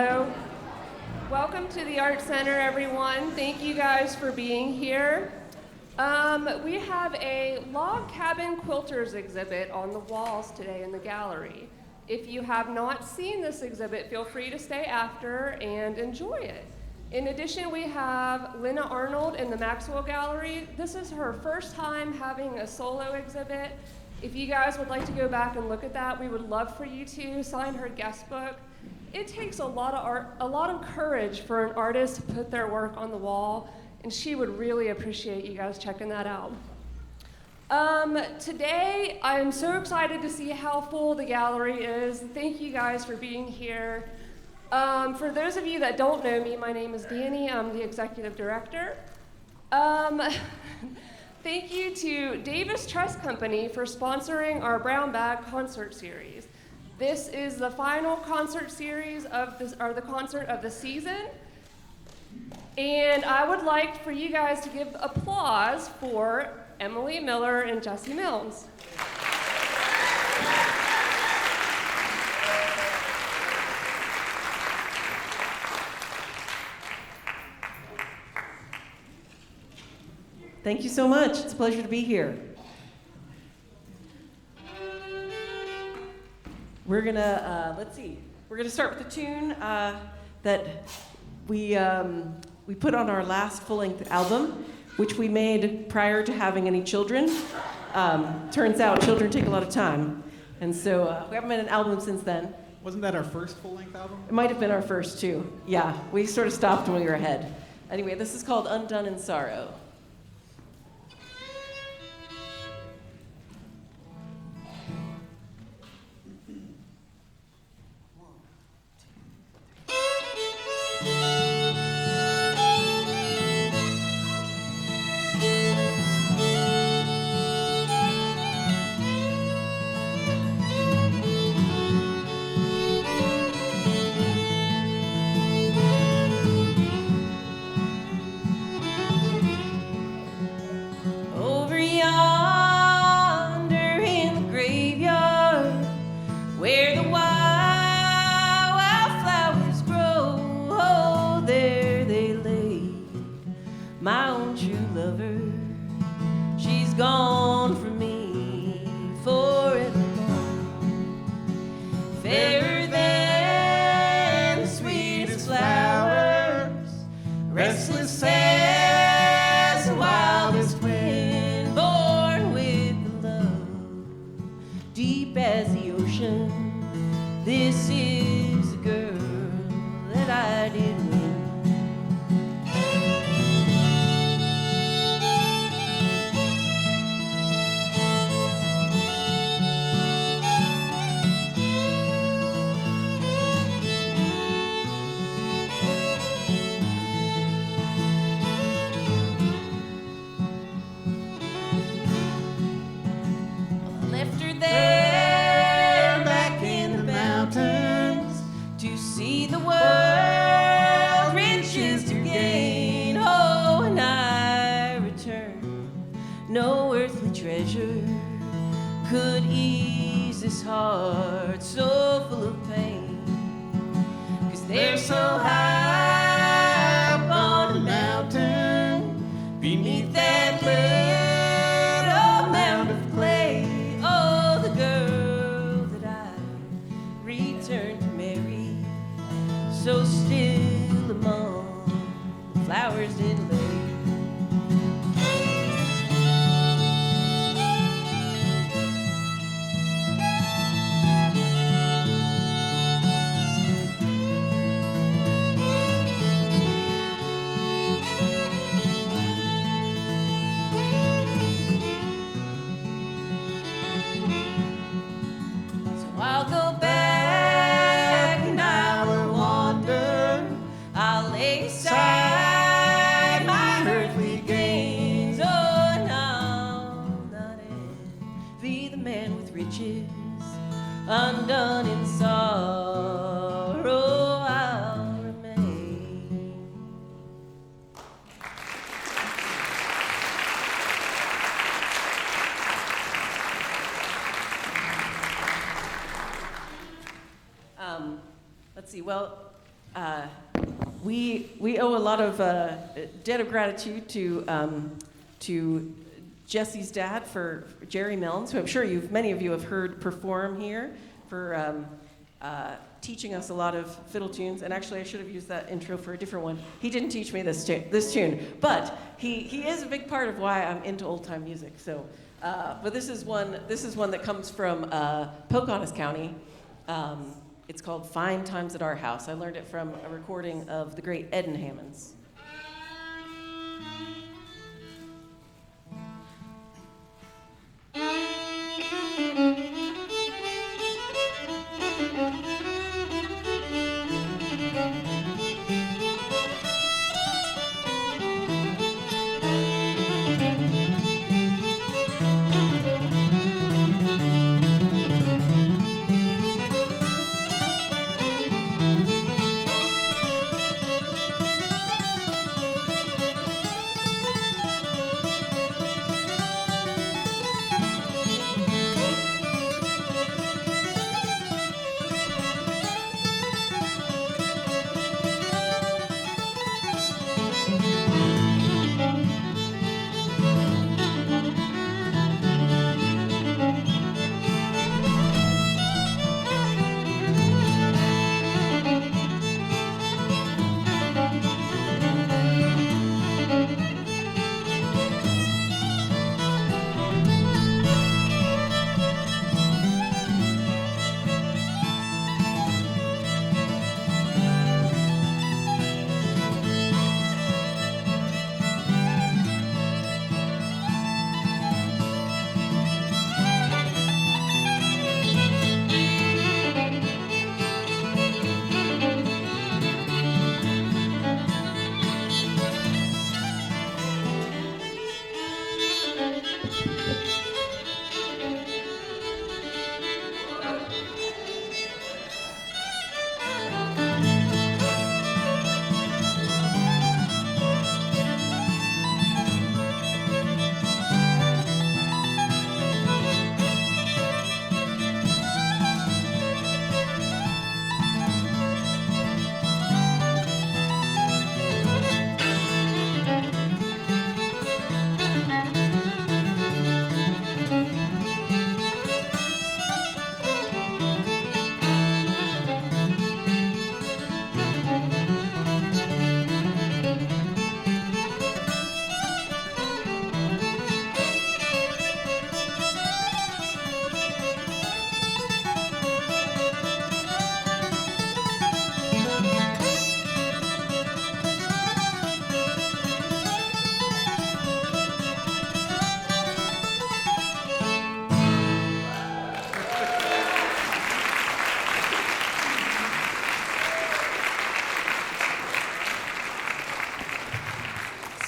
Hello. Welcome to the Art Center, everyone. Thank you guys for being here. We have a log cabin quilters exhibit on the walls today in the gallery. If you have not seen this exhibit, feel free to stay after and enjoy it. In addition, we have Lynna Arnold in the Maxwell Gallery. This is her first time having a solo exhibit. If you guys would like to go back and look at that, we would love for you to sign her guest book. It takes a lot of courage for an artist to put their work on the wall, and she would really appreciate you guys checking that out. Today, I'm so excited to see how full the gallery is. Thank you guys for being here. For those of you that don't know me, my name is Danny. I'm the executive director. Thank you to Davis Trust Company for sponsoring our Brown Bag concert series. This is the final concert series the concert of the season. And I would like for you guys to give applause for Emily Miller and Jesse Milnes. Thank you so much. It's a pleasure to be here. We're gonna We're gonna start with a tune that we put on our last full-length album, which we made prior to having any children. Turns out children take a lot of time, and so we haven't made an album since then. Wasn't that our first full-length album? It might have been our first too. Yeah, we sort of stopped when we were ahead. Anyway, this is called "Undone in Sorrow." Undone in sorrow I'll remain. Let's see, well, We owe a lot of debt of gratitude to Jesse's dad, for Jerry Milnes, who I'm sure many of you have heard perform here, for teaching us a lot of fiddle tunes. And actually, I should have used that intro for a different one. He didn't teach me this tune, but he is a big part of why I'm into old time music. So, but this is one that comes from Pocahontas County. It's called "Fine Times at Our House." I learned it from a recording of the great Eden Hammonds.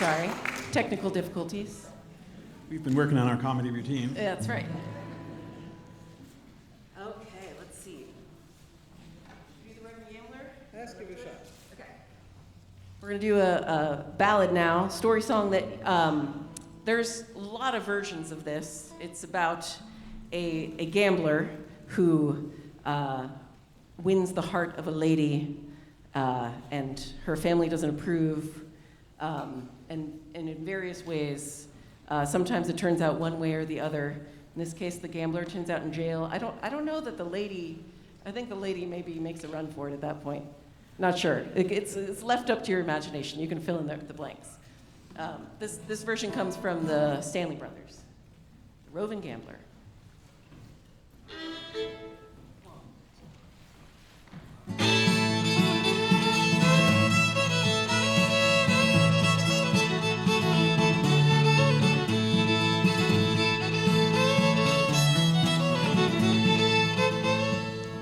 Sorry, technical difficulties. We've been working on our comedy routine. Yeah, that's right. Okay, let's see. Do the Reverend Gambler? Let's give it a shot. Okay. We're going to do a ballad now, story song that there's a lot of versions of this. It's about a gambler who wins the heart of a lady, and her family doesn't approve, and in various ways. Sometimes it turns out one way or the other. In this case, the gambler turns out in jail. I don't know that the lady. I think the lady maybe makes a run for it at that point. Not sure. It's left up to your imagination. You can fill in the blanks. This version comes from the Stanley Brothers, the Roving Gambler.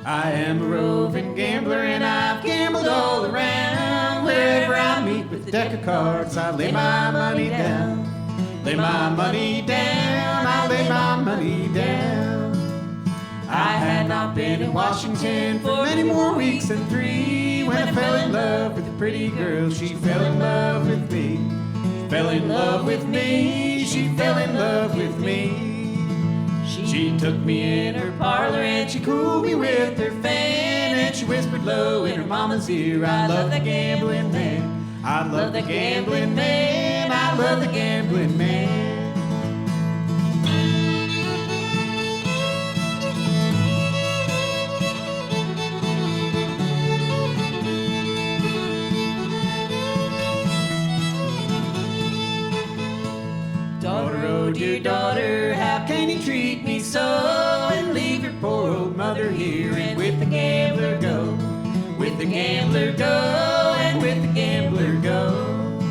I am a roving gambler and I've gambled all around. Wherever I meet with a deck of cards, I lay my money down. Lay my money down, I lay my money down. I had not been in Washington for many more weeks than 3 when I fell in love with a pretty girl. She fell in love with me. She fell in love with me. She fell in love with me. She took me in her parlor and she cooled me with her fan, and she whispered low in her mama's ear, I love the gambling man. I love the gambling man. I love the gambling man. Daughter, oh dear daughter, how can you treat me so and leave your poor old mother here and with the gambler go, with the gambler go, and with the gambler go.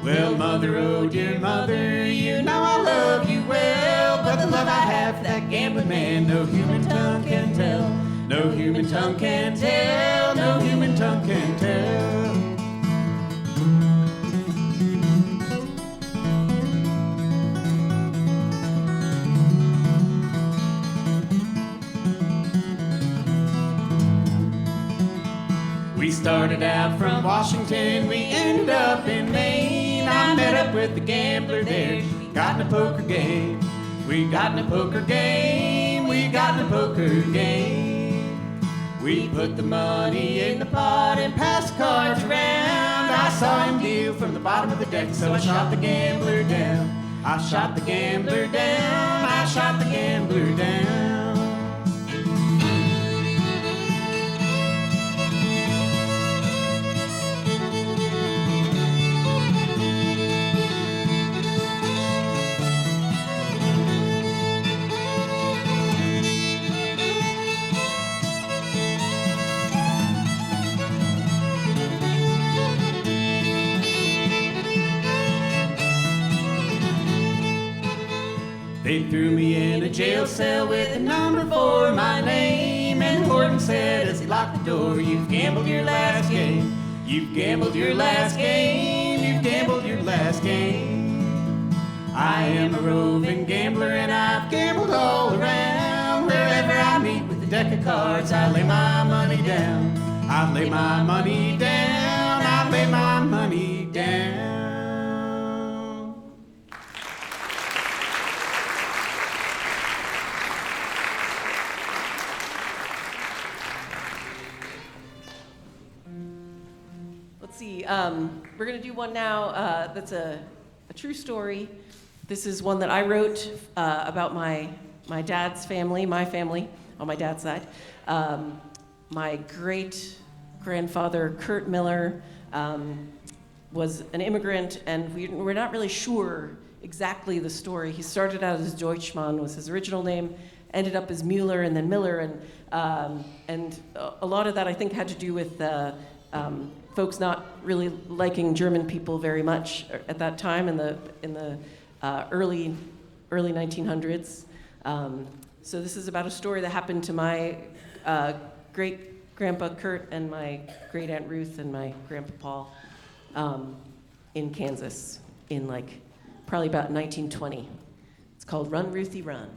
Well, mother, oh dear mother, you know I love you well, but the love I have for that gambling man, no human tongue can tell, no human tongue can tell, no human tongue can tell. We started out from Washington, we ended up in Maine. I met up with the gambler there, we got in a poker game. We got in a poker game, we got in a poker game. We put the money in the pot and passed the cards around. I saw him deal from the bottom of the deck, so I shot the gambler down. I shot the gambler down, I shot the gambler down. They threw me in a jail cell with a number for my name. And Horton said as he locked the door, you've gambled your last game. You've gambled your last game. You've gambled your last game. I am a roving gambler and I've gambled all around. Wherever I meet with a deck of cards, I lay my money down. I lay my money down. I lay my money down. We're going to do one now that's a true story. This is one that I wrote about my dad's family, my family on my dad's side. My great-grandfather, Kurt Miller, was an immigrant, and we're not really sure exactly the story. He started out as Deutschmann, was his original name, ended up as Mueller and then Miller, and a lot of that I think had to do with folks not really liking German people very much at that time in the early 1900s. So this is about a story that happened to my great-grandpa Kurt and my great-aunt Ruth and my grandpa Paul in Kansas in probably about 1920. It's called Run, Ruthie, Run.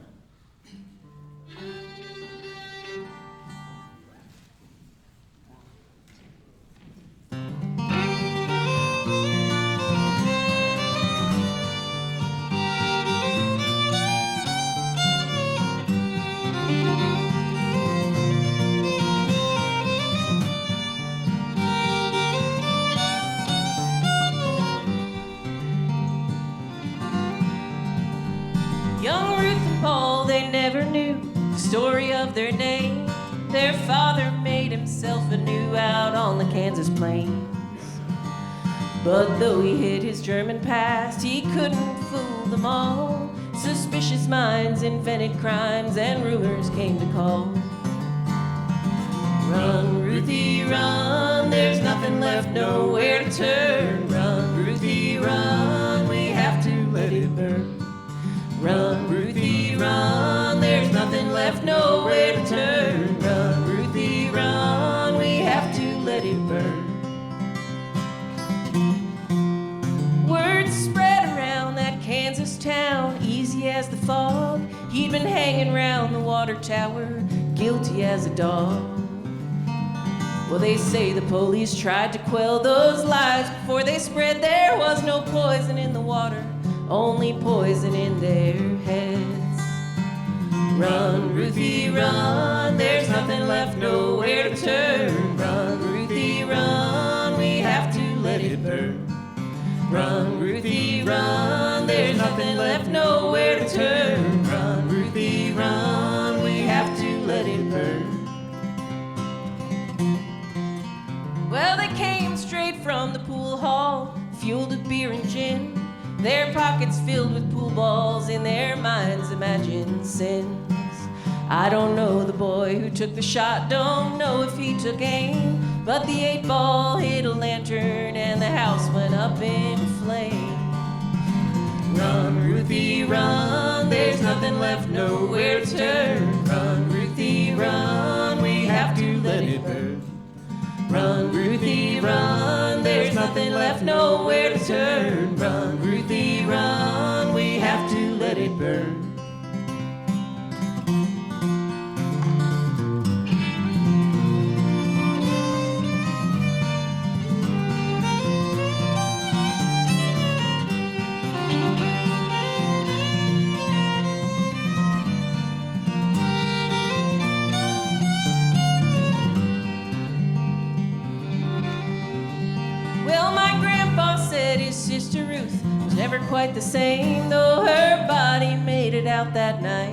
Young Ruth and Paul, they never knew the story of their name. Their father made himself anew out on the Kansas plains. But though he hid his German past, he couldn't fool them all. Suspicious minds invented crimes and rumors came to call. Run, Ruthie, run, there's nothing left, nowhere to turn. Run, Ruthie, run, we have to let it burn. Run, Ruthie, run, there's nothing left, nowhere to turn. Run, Ruthie, run, we have to let it burn. Word spread around that Kansas town, easy as the fog. He'd been hanging round the water tower, guilty as a dog. Well, they say the police tried to quell those lies before they spread. There was no poison in the water, only poison in their heads. Run, Ruthie, run, there's nothing left, nowhere to turn. Run, Ruthie, run, we have to let it burn. Run, Ruthie, run, there's nothing left, nowhere to turn. Run, Ruthie, run, we have to let it burn. Well, they came straight from the pool hall, fueled with beer and gin, their pockets filled with pool balls, in their minds imagined sins. I don't know the boy who took the shot, don't know if he took aim, but the 8-ball hit a lantern and the house went up in flames. Run, Ruthie, run, there's nothing left, nowhere to turn. Run, Ruthie, run, we have to let it burn. Run, Ruthie, run, there's nothing left, nowhere to turn. Run, Ruthie, run, we have to let it burn. Sister Ruth was never quite the same, though her body made it out that night.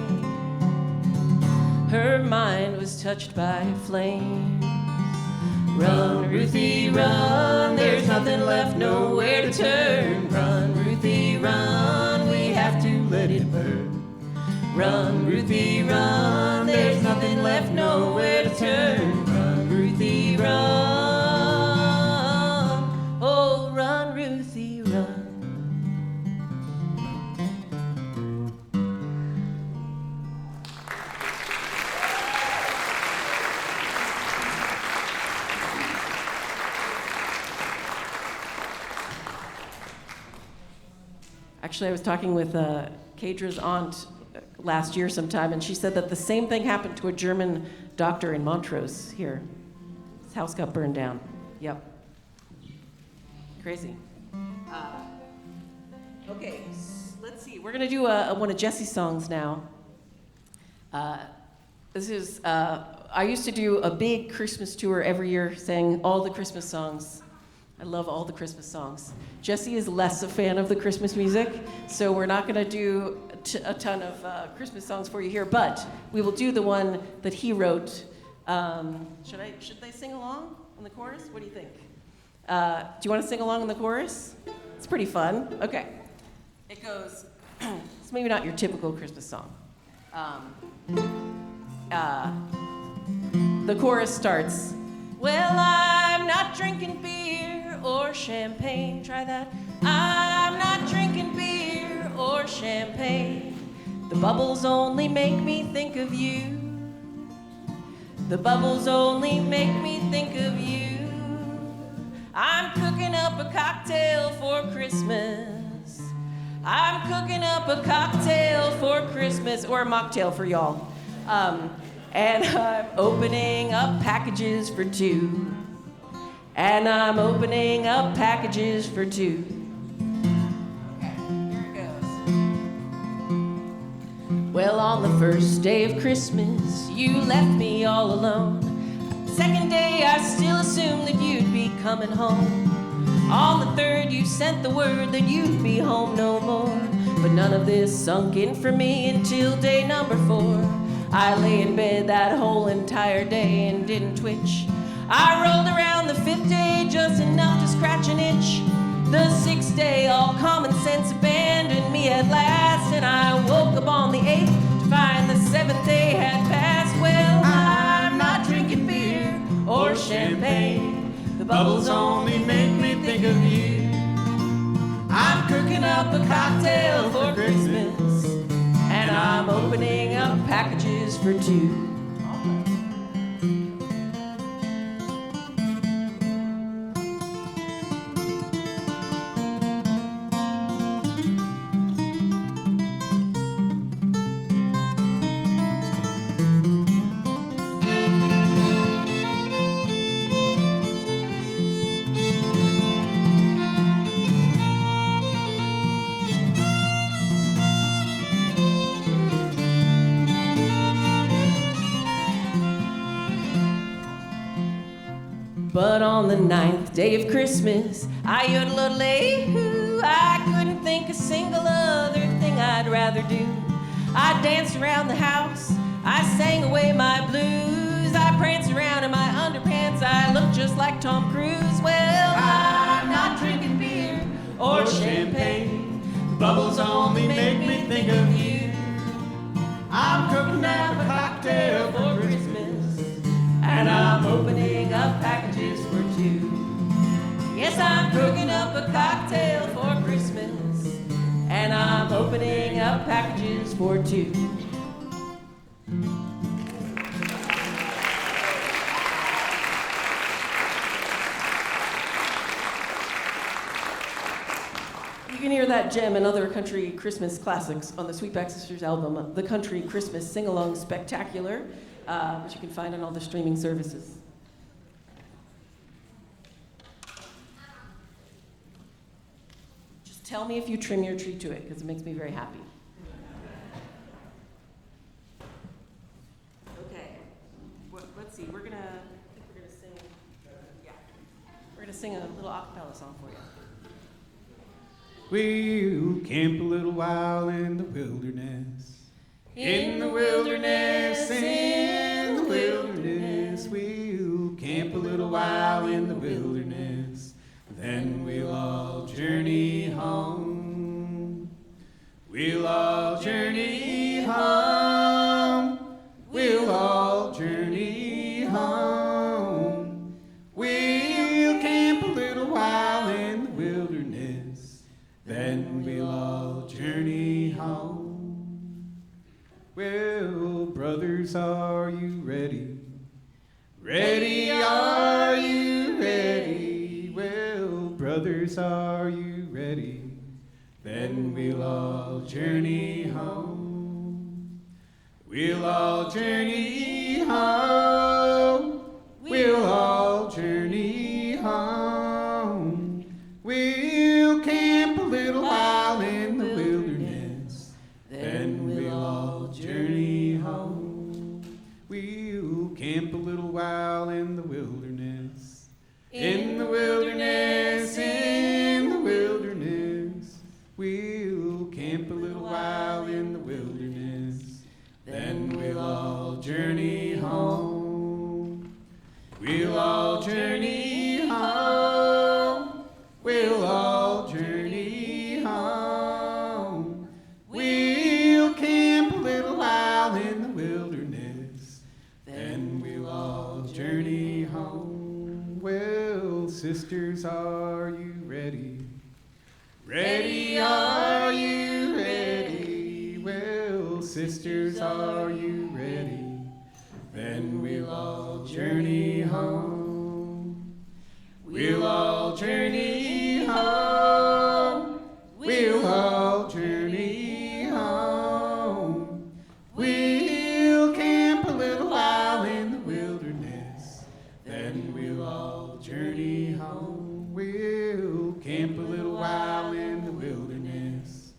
Her mind was touched by flames. Run, Ruthie, run, there's nothing left, nowhere to turn. Run, Ruthie, run, we have to let it burn. Run, Ruthie, run, there's nothing left, nowhere to turn. Run, Ruthie, run, oh, run, Ruthie, run. Actually, I was talking with Kadra's aunt last year sometime, and she said that the same thing happened to a German doctor in Montrose here. His house got burned down. Yep. Crazy. Okay, let's see. We're going to do one of Jesse's songs now. This is, I used to do a big Christmas tour every year, sang all the Christmas songs. I love all the Christmas songs. Jesse is less a fan of the Christmas music, so we're not going to do a ton of Christmas songs for you here, but we will do the one that he wrote. Should they sing along on the chorus? What do you think? Do you want to sing along in the chorus? It's pretty fun. Okay. It goes, it's maybe not your typical Christmas song. The chorus starts, well, I'm not drinking beer or champagne. Try that. I'm not drinking beer or champagne. The bubbles only make me think of you. The bubbles only make me think of you. I'm cooking up a cocktail for Christmas. I'm cooking up a cocktail for Christmas, or a mocktail for y'all. And I'm opening up packages for two. And I'm opening up packages for two. Okay, here it goes. Well, on the first day of Christmas, you left me all alone. Second day, I still assumed that you'd be coming home. On the third, you sent the word that you'd be home no more. But none of this sunk in for me until day number 4. I lay in bed that whole entire day and didn't twitch. I rolled around the 5th day just enough to scratch an itch. The 6th day, all common sense abandoned me at last, and I woke up on the 8th to find the 7th day had passed. Well, I'm not drinking beer or champagne. The bubbles only make me think of you. I'm cooking up a cocktail for Christmas, and I'm opening up packages for two. on the 9th day of Christmas, I yodelay-hoo. I couldn't think a single other thing I'd rather do. I danced around the house, I sang away my blues. I pranced around in my underpants, I looked just like Tom Cruise. Well, I'm not drinking beer or champagne. Bubbles only make me think of you. I'm cooking up a cocktail for Christmas, and I'm opening up packages for two. Yes, I'm cooking up a cocktail for Christmas, and I'm opening up packages for two. You can hear that gem and other country Christmas classics on the Sweetback Sisters album, The Country Christmas Sing-Along Spectacular, which you can find on all the streaming services. Just tell me if you trim your tree to it, because it makes me very happy. Okay, let's see, we're gonna sing a little a cappella song for you. We'll camp a little while in the wilderness. In the wilderness, in the wilderness. We'll camp a little while in the wilderness. Then we'll all journey home. We'll all journey home. We'll all journey home. We'll camp a little while in the wilderness. Then we'll all journey home. Well, brothers, are you ready? Ready, are you ready? Well, brothers, are you ready? Then we'll all journey home. We'll all journey home. We'll all journey home. We'll camp a little while in the wilderness. Then we'll all journey home. We'll camp a little while in the wilderness. In the wilderness, in the wilderness. We'll camp a little while in the wilderness. Then we'll all journey home. We'll all journey home. We'll all journey home. We'll camp a little while in the wilderness. Then we'll all journey home. Well, sisters, are you ready? Ready, are you ready? Well, sisters, are you ready? Then we'll all journey home. We'll all journey home. We'll all journey home. We'll camp a little while in the wilderness. Then we'll all journey home. We'll camp a little while in the wilderness.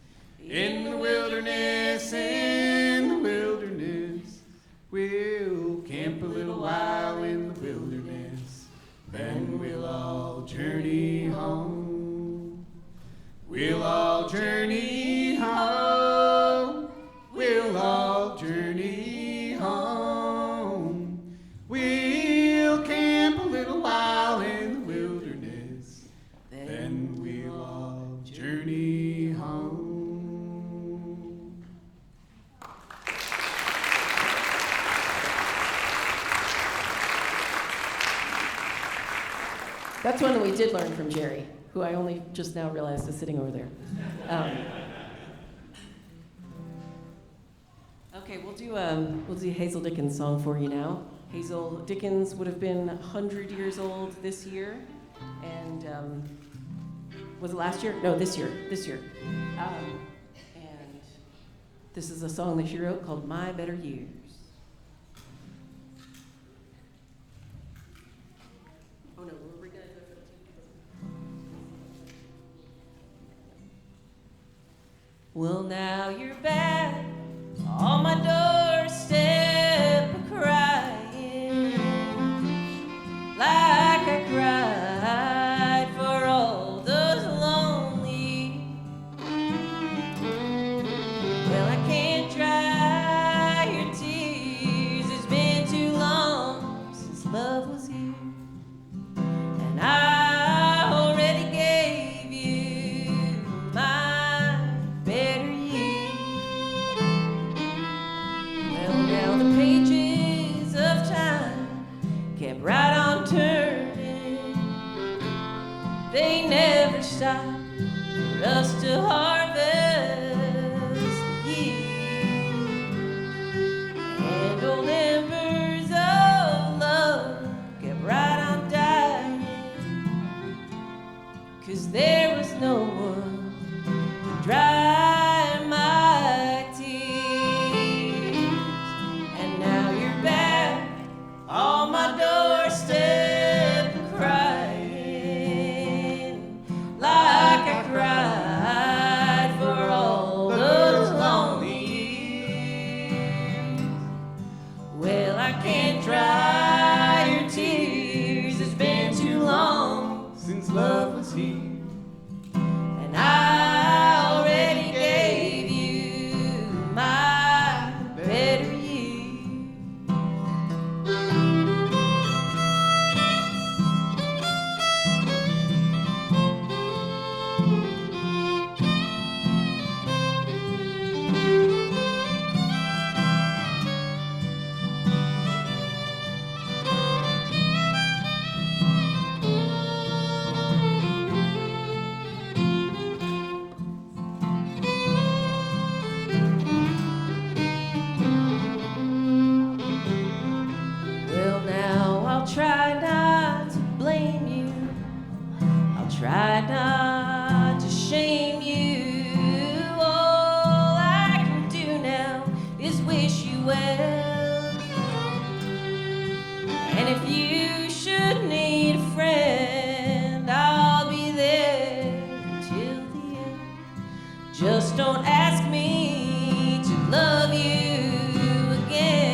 In the wilderness, in the wilderness. We'll camp a little while in the wilderness. Then we'll all journey home. We'll all journey home. We'll all journey home. We'll camp a little while in the wilderness. Then we'll all journey home. That's one that we did learn from Jerry, who I only just now realized is sitting over there. Okay, we'll do a Hazel Dickens song for you now. Hazel Dickens would have been 100 years old this year, and was it last year? No, this year. And this is a song that she wrote called "My Better Years." Oh no, we're gonna do it for the team. Well, now you're back on my doorstep, crying like I cried they never stop for us to harvest the years. And old embers of love kept right on dying, 'cause there was no one to dry my tears. And now you're back on my doorstep crying like I cried for all those lonely years. Well, I can't dry your tears, it's been too long Since love was here. and I already gave you my better years. Well, now I'll try not to blame you. I'll try not to shame you. All I can do now is wish you well. And if you should need a friend, I'll be there till the end. Just don't ask me to love you again.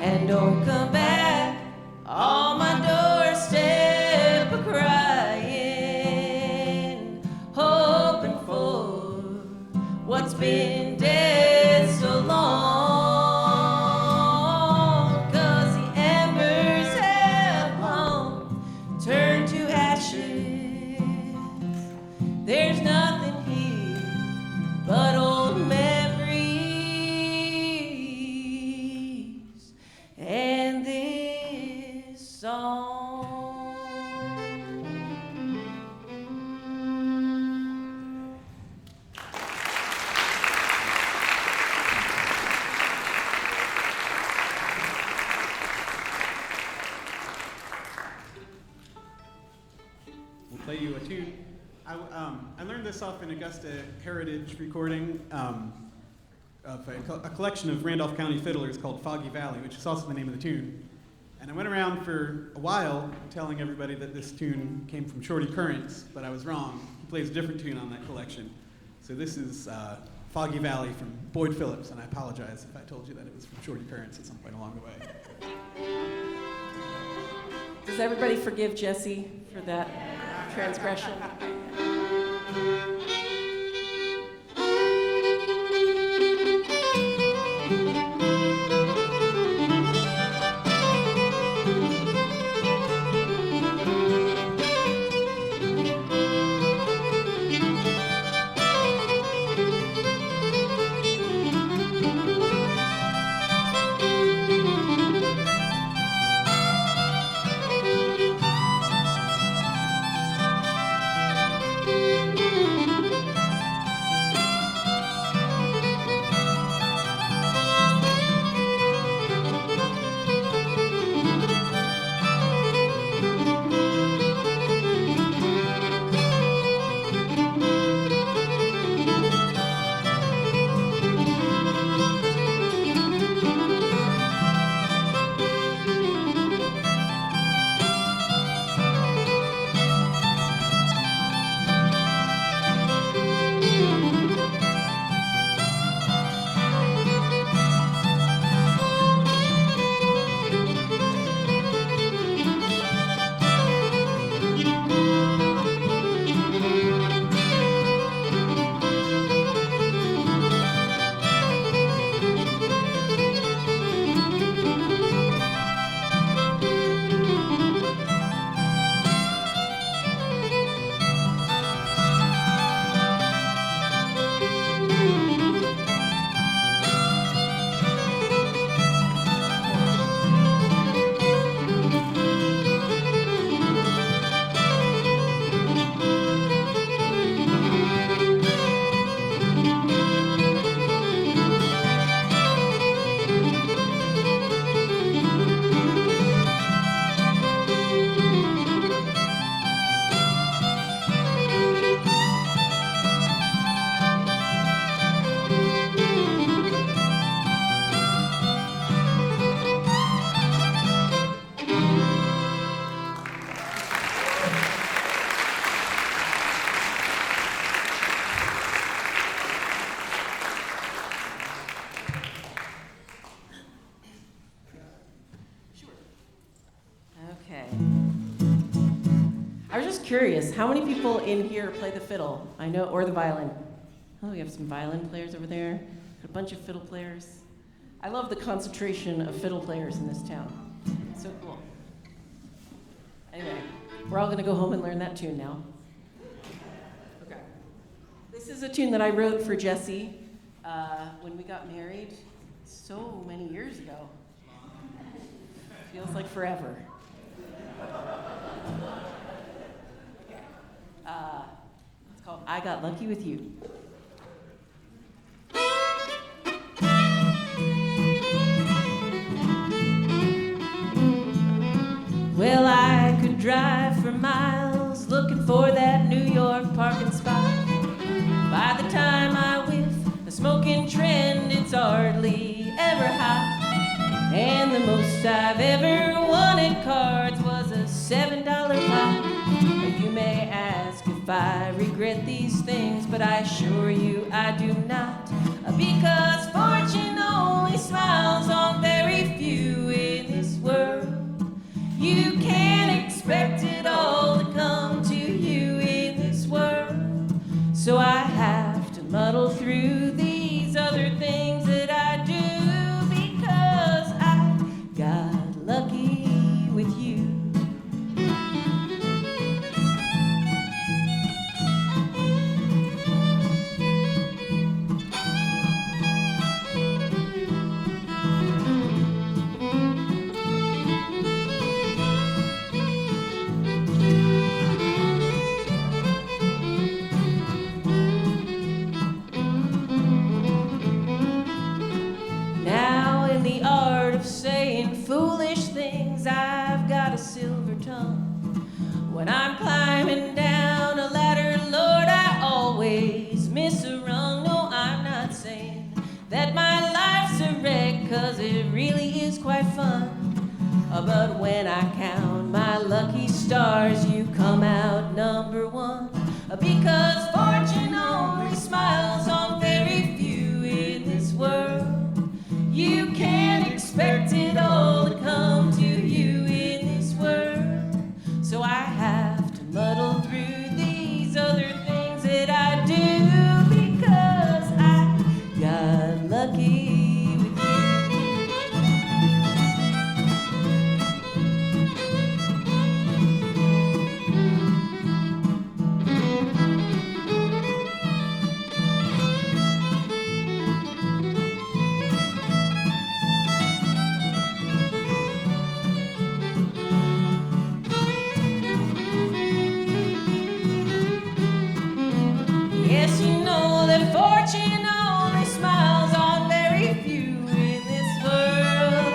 And don't come back on my doorstep crying, hoping for what's been dead so long. 'Cause the embers have long turned to ashes. There's nothing here but old memories and this song. We'll play you a tune. I learned this off an Augusta Heritage recording of a collection of Randolph County fiddlers called Foggy Valley, which is also the name of the tune. And I went around for a while telling everybody that this tune came from Shorty Currents, but I was wrong. He plays a different tune on that collection. So this is Foggy Valley from Boyd Phillips, and I apologize if I told you that it was from Shorty Currents at some point along the way. Does everybody forgive Jesse for that transgression? curious, how many people in here play the fiddle? I know, or the violin? Oh, we have some violin players over there, a bunch of fiddle players. I love the concentration of fiddle players in this town. It's so cool. Anyway, we're all gonna go home and learn that tune now. Okay. This is a tune that I wrote for Jesse when we got married so many years ago. Feels like forever. It's called I Got Lucky With You. Well, I could drive for miles looking for that New York parking spot. By the time I whiff a smoking trend, it's hardly ever hot. And the most I've ever won at cards was a $7 pot. You may ask if I regret these things, but I assure you I do not. Because fortune only smiles on very few in this world. You can't expect it all to come to you in this world. So I have to muddle through these other things that I do because I got lucky with you. Foolish things, I've got a silver tongue. When I'm climbing down a ladder, Lord, I always miss a rung. No, I'm not saying that my life's a wreck, 'cause it really is quite fun. But when I count my lucky stars, you come out number one. Because fortune only smiles on very few in this world. You can't expect it all to come to you in this world. So I have to muddle through these other things that I do because I got lucky with Yes, you know that fortune only smiles on very few in this world.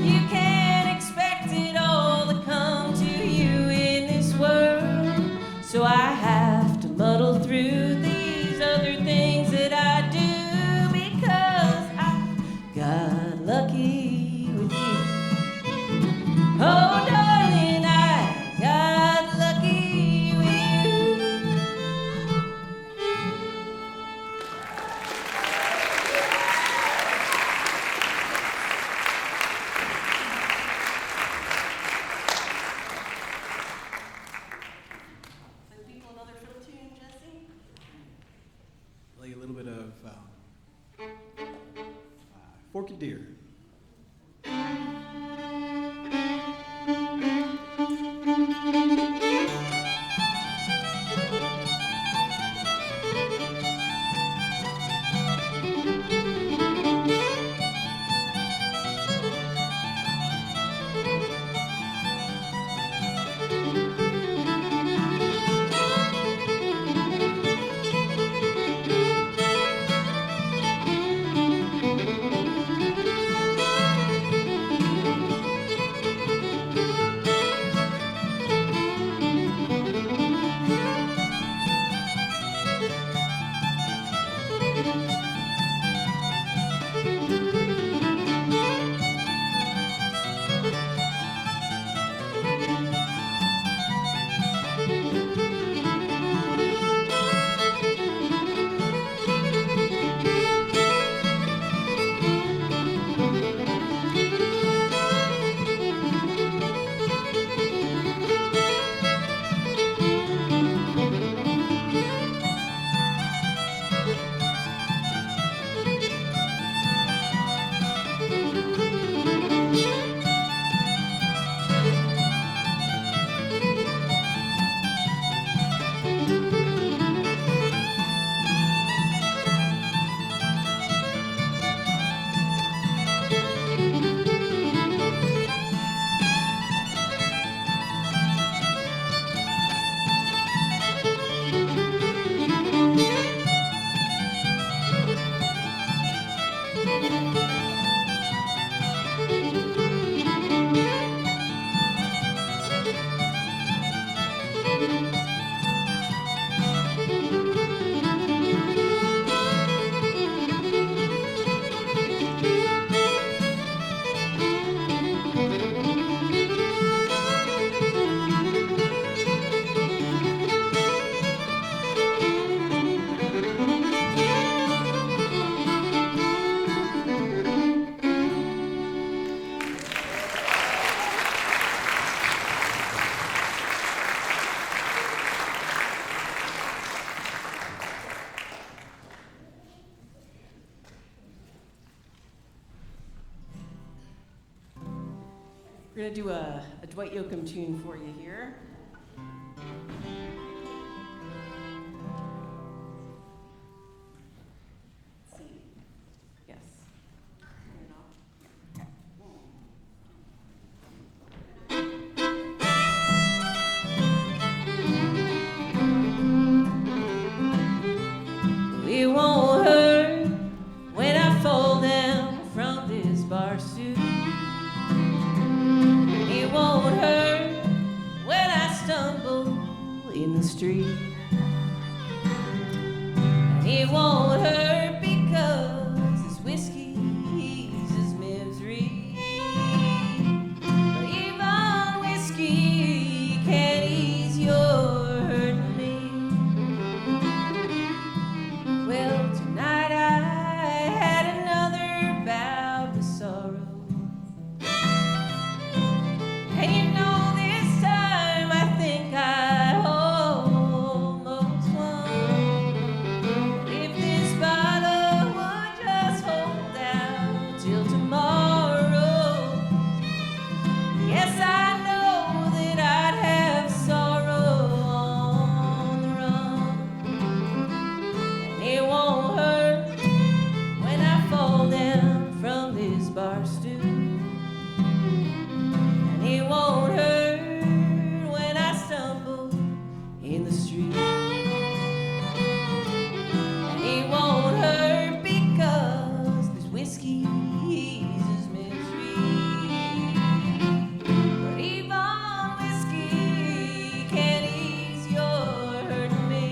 You can't expect it all to come to you in this world. So I have to muddle through these other things that I do because I got lucky with you. Oh, darling, I got lucky with you. People another fiddle tune, Jesse? Play a little bit of Forked Deer. We're going to do a Dwight Yoakam tune for you here. Let's see. Yes. It won't hurt when I fall down from this bar stool. It won't hurt when I stumble in the street. And it won't hurt because this whiskey eases misery. But even whiskey can't ease your hurting me. Well, tonight I had another bout of sorrow. And you know this time I think I almost won. If this bottle would just hold out till tomorrow, yes, I know that I'd have sorrow on the run. And it won't hurt when I fall down from this bar stool. It won't hurt when I stumble in the street. And it won't hurt because this whiskey eases misery. But even whiskey can't ease your hurting me.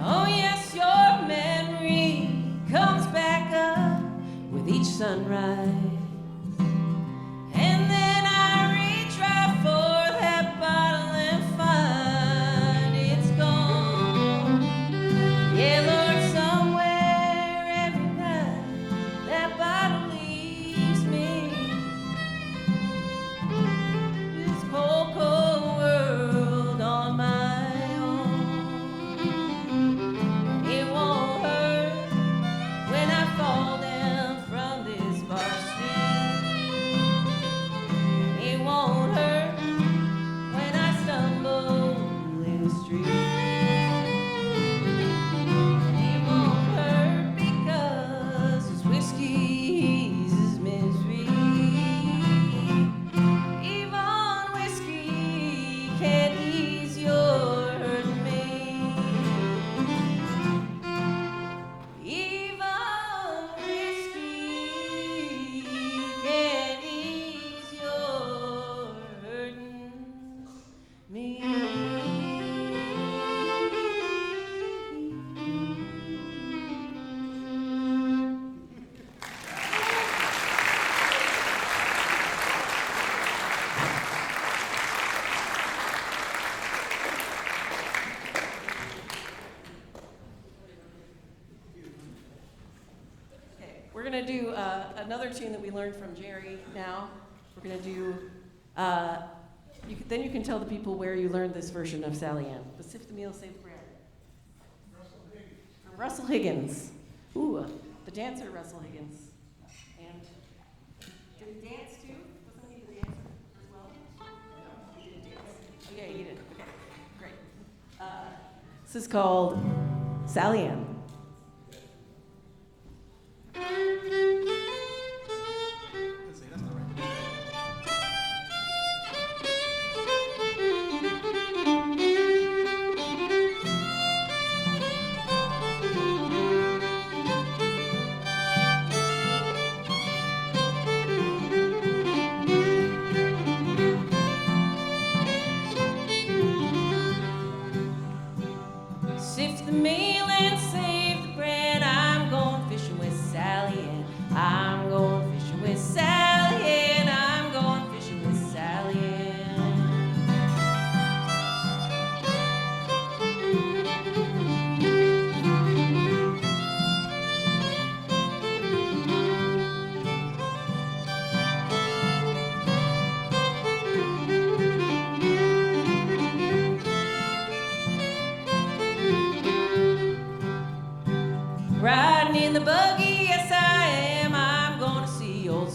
Oh yes, your memory comes back up with each sunrise. And then I reach right for that bottle and find it's gone. Yeah, Lord, somewhere every night that bottle leaves me. This cold, cold world on my own. It won't hurt when I fall down from this bar stool. It won't hurt when I stumble in the street. It won't hurt because this whiskey eases misery. Even whiskey can't ease your hurting me. Even whiskey can't ease your hurting me. Okay, we're gonna do another tune that we learned from Jerry now. We're gonna do, then you can tell the people where you learned this version of Sally Ann. But sift the meal, save the bread. From Russell Higgins. Ooh, the dancer Russell Higgins. And did he dance too? Wasn't he the dancer as well? He did dance. Oh yeah, he did. Okay, great. This is called Sally Ann. Let's see, that's not right. Sift the meal and save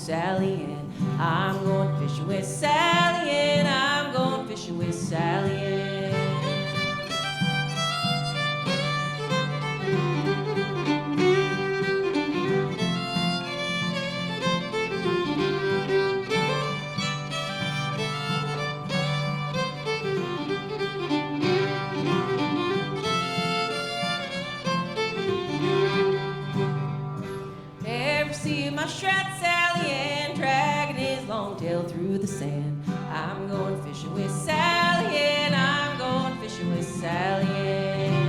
Sally Ann. I'm going fishing with Sally Ann. I'm going fishing with Sally Ann. Ever see my shrat Sally Ann dragging his long tail through the sand? I'm going fishing with Sally Ann. I'm going fishing with Sally Ann.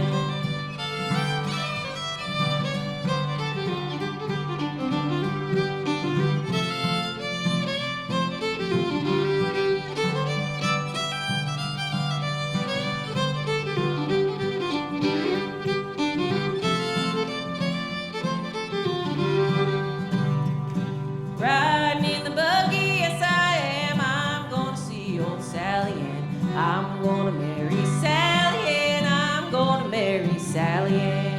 Riding in the buggy, yes I am. I'm gonna see old Sally Ann. I'm gonna marry Sally Ann. I'm gonna marry Sally Ann.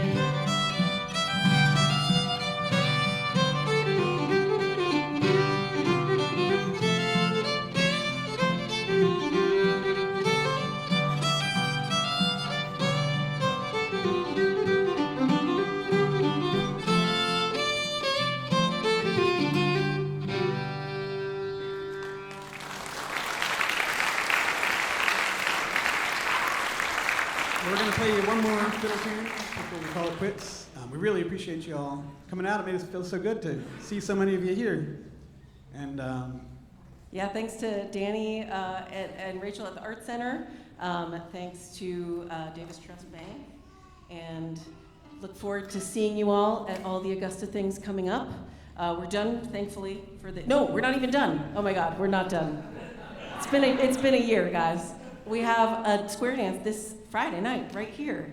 We're going to play you one more fiddle tune before we call it quits. We really appreciate you all coming out. It made us feel so good to see so many of you here. And Yeah, thanks to Danny and Rachel at the Art Center. Thanks to Davis Trust Bank. And look forward to seeing you all at all the Augusta things coming up. We're done, thankfully, for the... No, we're not even done. Oh my God, we're not done. It's been a year, guys. We have a square dance this Friday night right here,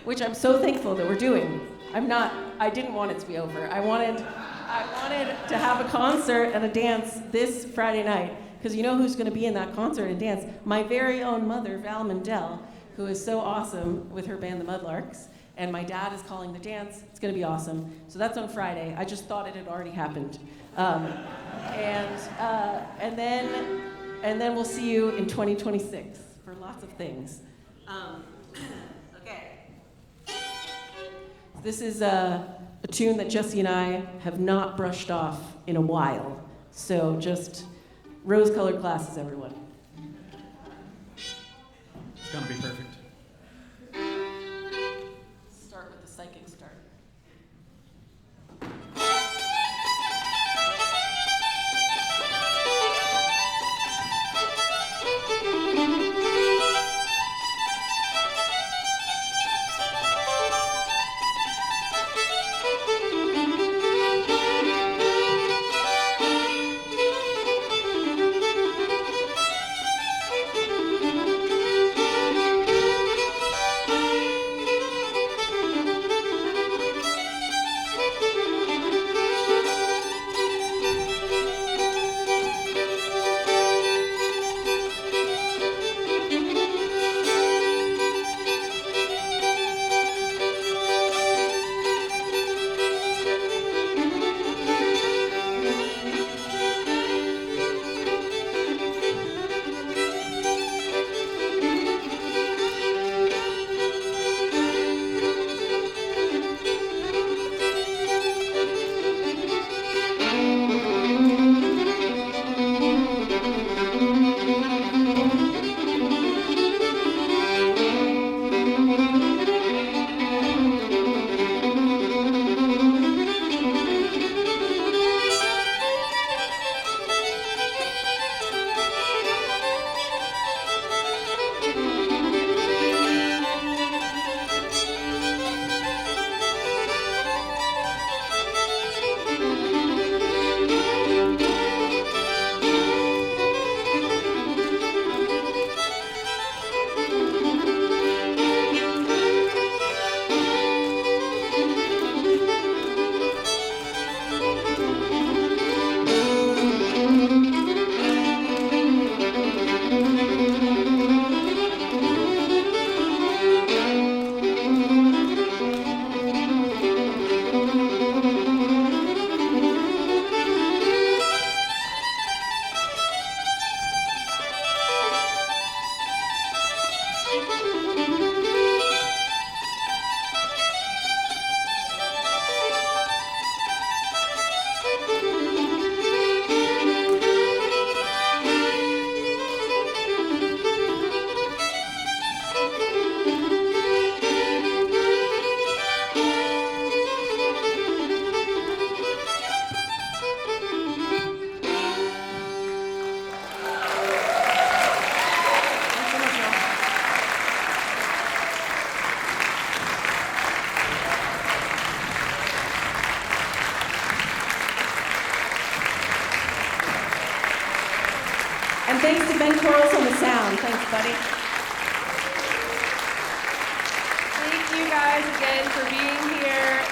which I'm so thankful that we're doing. I didn't want it to be over. I wanted to have a concert and a dance this Friday night, because you know who's going to be in that concert and dance? My very own mother, Val Mandel, who is so awesome with her band, the Mudlarks, and my dad is calling the dance. It's going to be awesome. So that's on Friday. I just thought it had already happened. And then we'll see you in 2026 for lots of things. Okay. This is a tune that Jesse and I have not brushed off in a while. So just rose-colored glasses, everyone. it's going to be perfect. Start with the psychic start. twirls on the sound. Thanks, buddy. Thank you guys again for being here.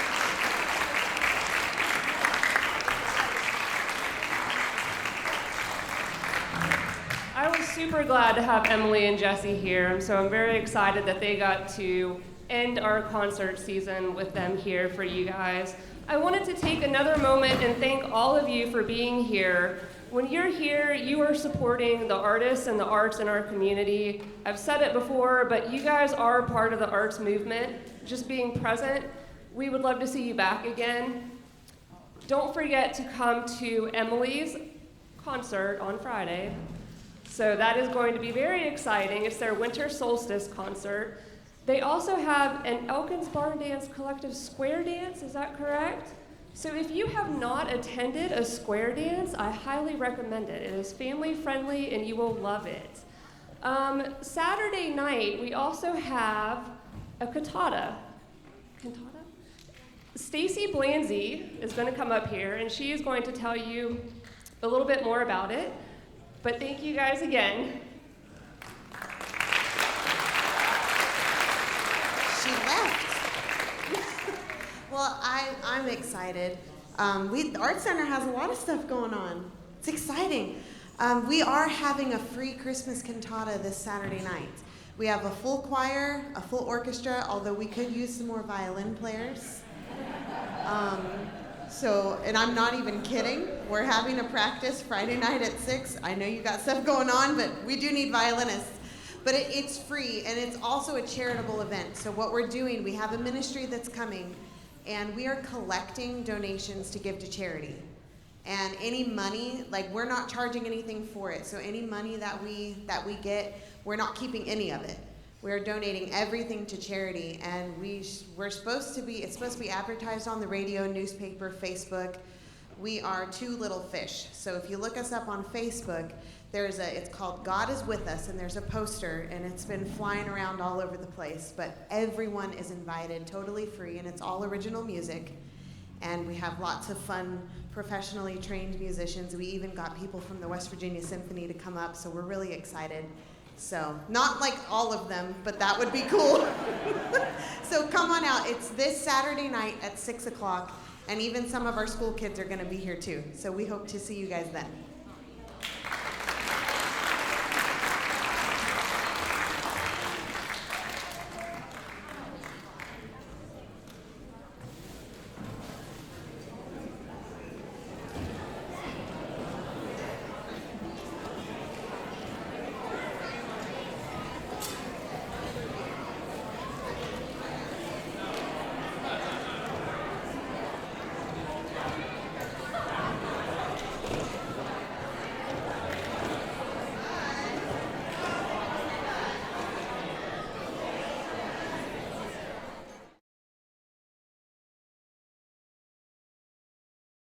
I was super glad to have Emily and Jesse here, and so I'm very excited that they got to end our concert season with them here for you guys. I wanted to take another moment and thank all of you for being here. When you're here, you are supporting the artists and the arts in our community. I've said it before, but you guys are part of the arts movement. Just being present, we would love to see you back again. Don't forget to come to Emily's concert on Friday. So that is going to be very exciting. It's their winter solstice concert. They also have an Elkins Barn Dance Collective square dance, is that correct? So if you have not attended a square dance, I highly recommend it. It is family friendly and you will love it. Saturday night, we also have a cantata. Cantata? Stacy Blanzy is going to come up here and she is going to tell you a little bit more about it. But thank you guys again. She left. Well, I'm excited. The Art Center has a lot of stuff going on. It's exciting. We are having a free Christmas cantata this Saturday night. We have a full choir, a full orchestra, although we could use some more violin players. And I'm not even kidding. We're having a practice Friday night at 6. I know you got stuff going on, but we do need violinists. But it's free, and it's also a charitable event. So what we're doing, we have a ministry that's coming, and we are collecting donations to give to charity. And any money, like we're not charging anything for it. So any money that we get, we're not keeping any of it. We're donating everything to charity, and it's supposed to be advertised on the radio, newspaper, Facebook. We are Two Little Fish. So if you look us up on Facebook, it's called God is With Us, and there's a poster, and it's been flying around all over the place, but everyone is invited, totally free, and it's all original music. And we have lots of fun, professionally trained musicians. We even got people from the West Virginia Symphony to come up, so we're really excited. So, not like all of them, but that would be cool. So come on out. It's this Saturday night at 6 o'clock, and even some of our school kids are going to be here too. So we hope to see you guys then.